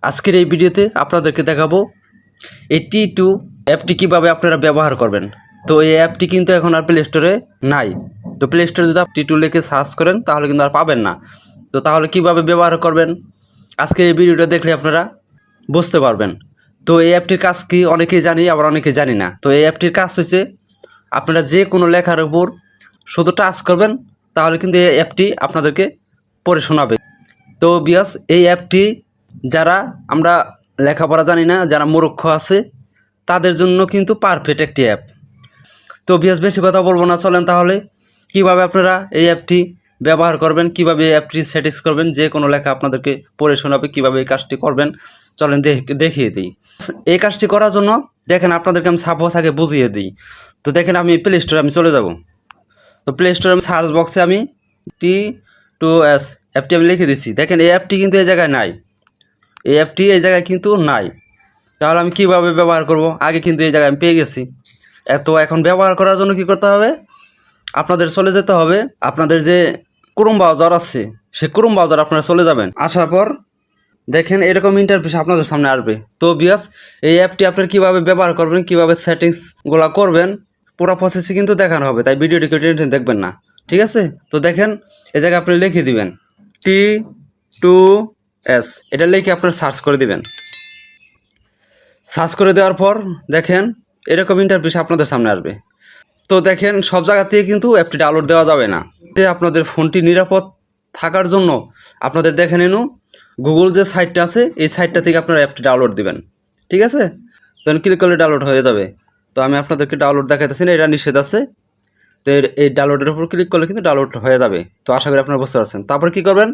আজকের এই ভিডিওতে আপনাদেরকে দেখাবো এই T2 অ্যাপটি কীভাবে আপনারা ব্যবহার করবেন। তো এই অ্যাপটি কিন্তু এখন আর প্লে স্টোরে নাই। তো প্লে স্টোরে যদি T2 লিখে সার্চ করেন তাহলে কিন্তু আর পাবেন না। তো তাহলে কিভাবে ব্যবহার করবেন আজকের এই ভিডিওটা দেখলে আপনারা বুঝতে পারবেন। তো এই অ্যাপটির কাজ কি অনেকেই জানি, আবার অনেকেই জানি না। তো এই অ্যাপটির কাজ হচ্ছে আপনারা যে কোনো লেখার উপর শুধু টাচ করবেন, তাহলে কিন্তু এই অ্যাপটি আপনাদেরকে পড়ে শোনাবে। তো বিয়াস, এই অ্যাপটি যারা আমরা লেখাপড়া জানি না, যারা মূর্খ আছে তাদের জন্য কিন্তু পারফেক্ট একটি অ্যাপ। তো বিয়াস, বেশি কথা বলবো না, চলেন তাহলে কিভাবে আপনারা এই অ্যাপটি ব্যবহার করবেন, কিভাবে এই অ্যাপটি সেটিংস করবেন, যে কোনো লেখা আপনাদেরকে পড়ে শোনাবে, কিভাবে এই কাজটি করবেন চলেন দেখিয়ে দিই। এই কাজটি করার জন্য দেখেন আপনাদেরকে আমি সাপোজ আগে বুঝিয়ে দিই। তো দেখেন আমি প্লে স্টোরে আমি চলে যাব। তো প্লে স্টোরে আমি সার্চ বক্সে আমি T2S অ্যাপটি আমি লিখে দিচ্ছি। দেখেন এই অ্যাপটি কিন্তু এই জায়গায় নাই, এই অ্যাপটি এই জায়গায় কিন্তু নাই। তাহলে আমি কীভাবে ব্যবহার করব? আগে কিন্তু এই জায়গায় আমি পেয়ে গেছি। তো এখন ব্যবহার করার জন্য কি করতে হবে, আপনাদের চলে যেতে হবে আপনাদের যে ক্রোম ব্রাউজার আছে, সে ক্রোম ব্রাউজার আপনারা চলে যাবেন। আসার পর দেখেন এরকম ইন্টারফেস আপনাদের সামনে আসবে। তো বিয়াস, এই অ্যাপটি আপনারা কীভাবে ব্যবহার করবেন, কীভাবে সেটিংসগুলো করবেন, পুরো প্রসেসই কিন্তু দেখানো হবে, তাই ভিডিওটি কেউ টেনশন দেখবেন না, ঠিক আছে? তো দেখেন এই জায়গায় আপনি লিখে দিবেন T2S, এটা লিখে আপনারা সার্চ করে দিবেন। সার্চ করে দেওয়ার পর দেখেন এরকম ইন্টারফেস আপনাদের সামনে আসবে। তো দেখেন সব জায়গা থেকে কিন্তু অ্যাপটি ডাউনলোড দেওয়া যাবে না। আপনাদের ফোনটি নিরাপদ থাকার জন্য আপনাদের দেখে নিন গুগল যে সাইটটা আছে, এই সাইটটা থেকে আপনারা অ্যাপটি ডাউনলোড দিবেন, ঠিক আছে? তখন ক্লিক করলে ডাউনলোড হয়ে যাবে। তো আমি আপনাদেরকে ডাউনলোড দেখাইতেছি না, এটা নিষেধ আছে। তো এই ডাউনলোডের উপর ক্লিক করলে কিন্তু ডাউনলোড হয়ে যাবে। তো আশা করি আপনারা বুঝতে পারছেন। তারপর কী করবেন,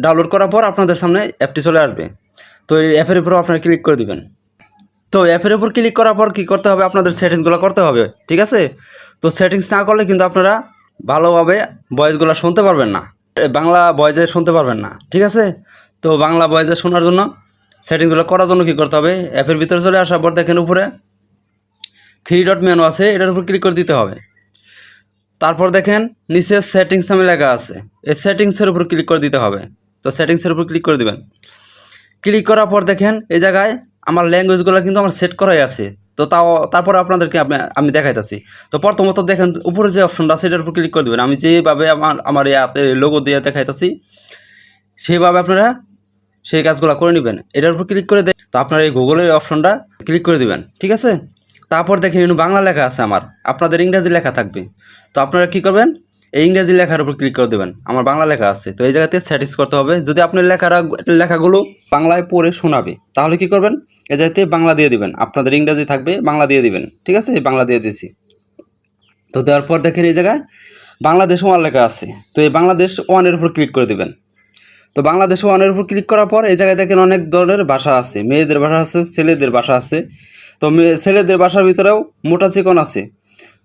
ডাউনলোড করার পর আপনাদের সামনে অ্যাপটি চলে আসবে। তো এই অ্যাপের উপর আপনারা ক্লিক করে দিবেন। তো অ্যাপের উপর ক্লিক করার পর কী করতে হবে, আপনাদের সেটিংসগুলো করতে হবে, ঠিক আছে? তো সেটিংস না করলে কিন্তু আপনারা ভালোভাবে ভয়েসগুলো শুনতে পারবেন না, বাংলা ভয়েসে শুনতে পারবেন না, ঠিক আছে? তো বাংলা ভয়েসে শোনার জন্য সেটিংসগুলো করার জন্য কী করতে হবে, অ্যাপের ভিতরে চলে আসার পর দেখেন উপরে 3 ডট মেনু আছে, এটার উপর ক্লিক করে দিতে হবে। তারপর দেখেন নিচে সেটিংস নামে লেখা আছে, এই সেটিংসের উপর ক্লিক করে দিতে হবে। তো সেটিংসের উপর ক্লিক করে দিবেন। ক্লিক করার পর দেখেন এই জায়গায় আমার ল্যাঙ্গুয়েজগুলো কিন্তু আমার সেট করাই আছে। তো তারপর আপনাদেরকে আমি দেখাইতেছি। তো প্রথমত দেখেন উপরে যে অপশনটা আছে এটার উপর ক্লিক করে দেবেন। আমি যেভাবে আমার লোগো দিয়ে দেখাইতেছি সেইভাবে আপনারা সেই কাজগুলো করে নেবেন। এটার উপর ক্লিক করে তো আপনারা এই গুগলের অপশনটা ক্লিক করে দিবেন, ঠিক আছে? তারপর দেখেন বাংলা লেখা আছে, আমার আপনাদের ইংরেজি লেখা থাকবে। তো আপনারা কী করবেন, এই ইংরেজি লেখার উপর ক্লিক করে দেবেন। আমার বাংলা লেখা আছে, তো এই জায়গাতে সেটিংস করতে হবে। যদি আপনার লেখাগুলো বাংলায় পড়ে শোনাবে তাহলে কি করবেন, এই জায়গাতে বাংলা দিয়ে দিবেন। আপনাদের ইংরেজি থাকবে, বাংলা দিয়ে দিবেন, ঠিক আছে? বাংলা দিয়ে দিয়েছি। তো দেওয়ার পর দেখেন এই জায়গায় বাংলাদেশ 1 লেখা আছে, তো এই বাংলাদেশ 1-এর উপর ক্লিক করে দেবেন। তো বাংলাদেশ 1-এর উপর ক্লিক করার পর এই জায়গায় দেখেন অনেক ধরনের ভাষা আছে, মেয়েদের ভাষা আছে, ছেলেদের ভাষা আছে। তো ছেলেদের ভাষার ভিতরেও মোটা চিকন আছে,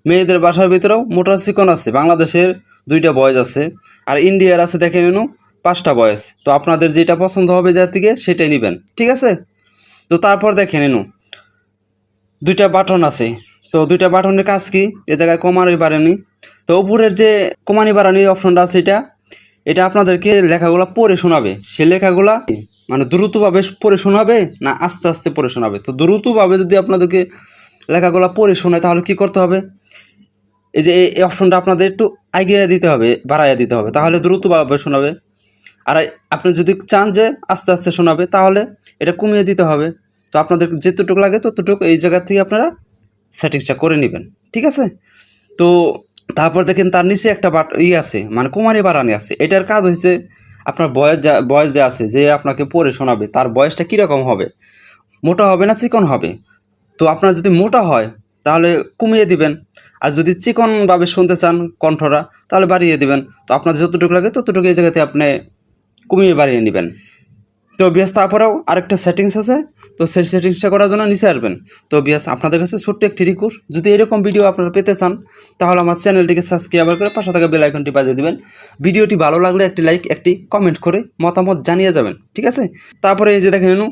মেয়েদের ভাষার ভিতরেও মোটা চিকন আছে। বাংলাদেশের 2টা ভয়েস আছে, আর ইন্ডিয়ার আছে দেখে নিন 5টা ভয়েস। তো আপনাদের যেটা পছন্দ হবে যার থেকে সেটাই নেবেন, ঠিক আছে? তো তারপর দেখে নিন 2টা বাটন আছে। তো 2টা বাটনের কাজ কি, এ জায়গায় কমানি বাড়ানি। তো উপরের যে কমানি বাড়ানি অপশনটা আছে এটা আপনাদেরকে লেখাগুলো পড়ে শোনাবে। সে লেখাগুলা মানে দ্রুতভাবে পড়ে শোনাবে না আস্তে আস্তে পড়ে শোনাবে। তো দ্রুতভাবে যদি আপনাদেরকে লেখাগুলো পড়ে শোনায় তাহলে কি করতে হবে, এই যে এই অপশনটা আপনাদের একটু এগিয়ে দিতে হবে, বাড়াইয়া দিতে হবে, তাহলে দ্রুতভাবে শোনাবে। আর আপনি যদি চান যে আস্তে আস্তে শোনাবে তাহলে এটা কমিয়ে দিতে হবে। তো আপনাদের যেতটুকু লাগে ততটুকু এই জায়গা থেকে আপনারা সেটিংসটা করে নেবেন, ঠিক আছে? তো তারপর দেখেন তার নিচে একটা আছে, মানে কুমারী বাড়ানি আছে। এটার কাজ হয়েছে আপনার বয়স যে আছে, যে আপনাকে পড়ে শোনাবে তার বয়সটা কীরকম হবে, মোটা হবে না চিকন হবে। তো আপনার যদি মোটা হয় তাহলে কমিয়ে দিবেন, আর যদি চিকনভাবে শুনতে চান কণ্ঠটা তাহলে বাড়িয়ে দিবেন। তো আপনার যতটুকু লাগে ততটুকু এই জায়গাতে আপনি কমিয়ে বাড়িয়ে নেবেন। তো বিয়াস তারপরেও আরেকটা সেটিংস আছে, তো সেই সেটিংসটা করার জন্য নিচে আসবেন। তো বিয়াস আপনাদের কাছে ছোট্ট একটি রিকোয়েস্ট, যদি এরকম ভিডিও আপনারা পেতে চান তাহলে আমার চ্যানেলটিকে সাবস্ক্রাইব করে পাশে থাকা বেল আইকনটি বাজিয়ে দিবেন। ভিডিওটি ভালো লাগলে একটি লাইক, একটি কমেন্ট করে মতামত জানিয়ে যাবেন, ঠিক আছে? তারপরে এই যে দেখেন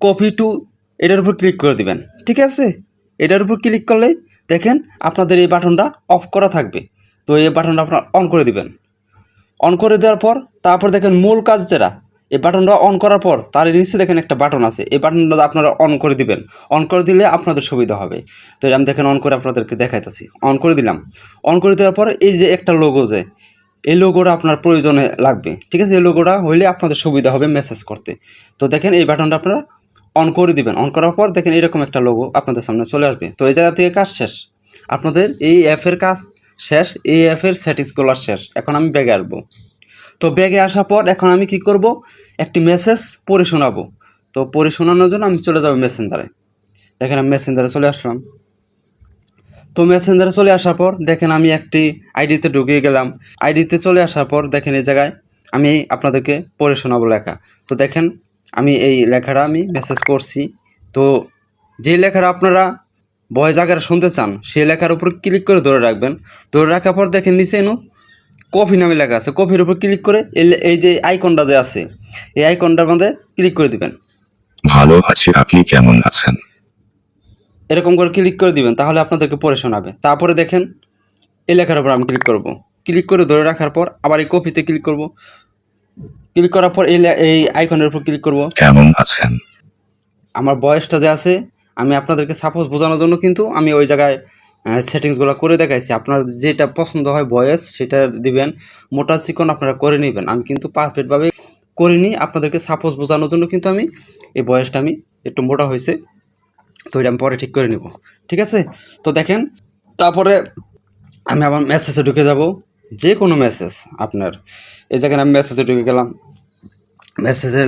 কপি টু, এটার উপর ক্লিক করে দিবেন, ঠিক আছে? এটার উপর ক্লিক করলে দেখেন আপনাদের এই বাটনটা অফ করা থাকবে। তো এই বাটনটা আপনারা অন করে দিবেন। অন করে দেওয়ার পর তারপর দেখেন মূল কাজ যেটা, এই বাটনটা অন করার পর তার নিচে দেখেন একটা বাটন আছে, এই বাটনটা আপনারা অন করে দিবেন। অন করে দিলে আপনাদের সুবিধা হবে। তো এটা আমি দেখেন অন করে আপনাদেরকে দেখাইতেছি। অন করে দিলাম। অন করে দেওয়ার পর এই যে একটা লোগো, যে এই লোগোটা আপনার প্রয়োজনে লাগবে, ঠিক আছে? এই লোগোটা হইলে আপনাদের সুবিধা হবে মেসেজ করতে। তো দেখেন এই বাটনটা আপনারা অন করে দিবেন। অন করার পর দেখেন এরকম একটা লোগো আপনাদের সামনে চলে আসবে। তো এই জায়গা থেকে কাজ শেষ, আপনাদের এই অ্যাপের কাজ শেষ, এই অ্যাপের সেটিংসগুলো শেষ। এখন আমি ব্যাগে আসবো। তো ব্যাগে আসার পর এখন আমি কি করব, একটি মেসেজ পড়ে শোনাবো। তো পড়ে শোনানোর জন্য আমি চলে যাবো মেসেঞ্জারে। দেখেন আমি মেসেঞ্জারে চলে আসলাম। তো মেসেঞ্জারে চলে আসার পর দেখেন আমি একটি আইডিতে ঢুকিয়ে গেলাম। আইডিতে চলে আসার পর দেখেন এই জায়গায় আমি আপনাদেরকে পড়ে শোনাবো লেখা। তো দেখেন আমি এই লেখাটা আমি মেসেজ করছি। তো যে লেখাটা আপনারা ভয়েস আকারে শুনতে চান সেই লেখার উপর ক্লিক করে ধরে রাখবেন। ধরে রাখার পর দেখেন নিচে কফি নামে লেখা আছে, কফির উপর ক্লিক করে এই যে আইকনটা যে আছে এই আইকনটার মধ্যে ক্লিক করে দিবেন। ভালো আছি, আপনি কেমন আছেন? এরকম করে ক্লিক করে দিবেন, তাহলে আপনাদেরকে পড়ে শোনাবে। তারপরে দেখেন এই লেখার উপর আমি ক্লিক করব। ক্লিক করে ধরে রাখার পর আবার এই কপিতে ক্লিক করব। ক্লিক করার পর এই আইকনের উপর ক্লিক করব। কেমন আছেন? আমার বয়সটা যে আছে আমি আপনাদেরকে সাপোজ বোঝানোর জন্য কিন্তু আমি ওই জায়গায় সেটিংসগুলো করে দেখাইছি। আপনার যেটা পছন্দ হয় ভয়েস সেটা দিবেন, মোটা চিকন আপনারা করে নেবেন। আমি কিন্তু পারফেক্টভাবে করিনি, আপনাদেরকে সাপোজ বোঝানোর জন্য কিন্তু আমি এই ভয়েসটা আমি একটু মোটা হয়েছে, তো এটা আমি পরে ঠিক করে নিব, ঠিক আছে? তো দেখেন তারপরে আমি আবার মেসেজে ঢুকে যাব। যে কোনো মেসেজ আপনার এই জায়গায় আমি মেসেজে ঢুকে গেলাম। মেসেজের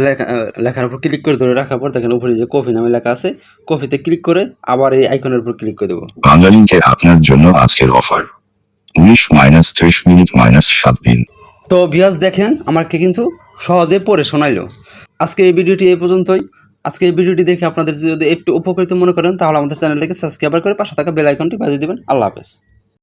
লেখার উপর ক্লিক করে ধরে রাখার পর দেখেন উপরে যে কফি নামে লেখা আছে, কফিতে ক্লিক করে আবার এই আইকনের উপর ক্লিক করে দেবো। বাঙালিকে আপনার জন্য আজকের অফার 19-30 মিনিট -7 দিন। তো ভিউয়ার্স দেখেন আমাকে কিন্তু সহজে পড়ে শোনাইলো। আজকে এই ভিডিওটি এই পর্যন্তই। আজকে এই ভিডিওটি দেখে আপনাদের যদি একটু উপকৃত মনে করেন তাহলে আমাদের চ্যানেলটিকে সাবস্ক্রাইব করে পাশে থাকা বেল আইকনটি বাজিয়ে দেবেন। আল্লাহ হাফেজ।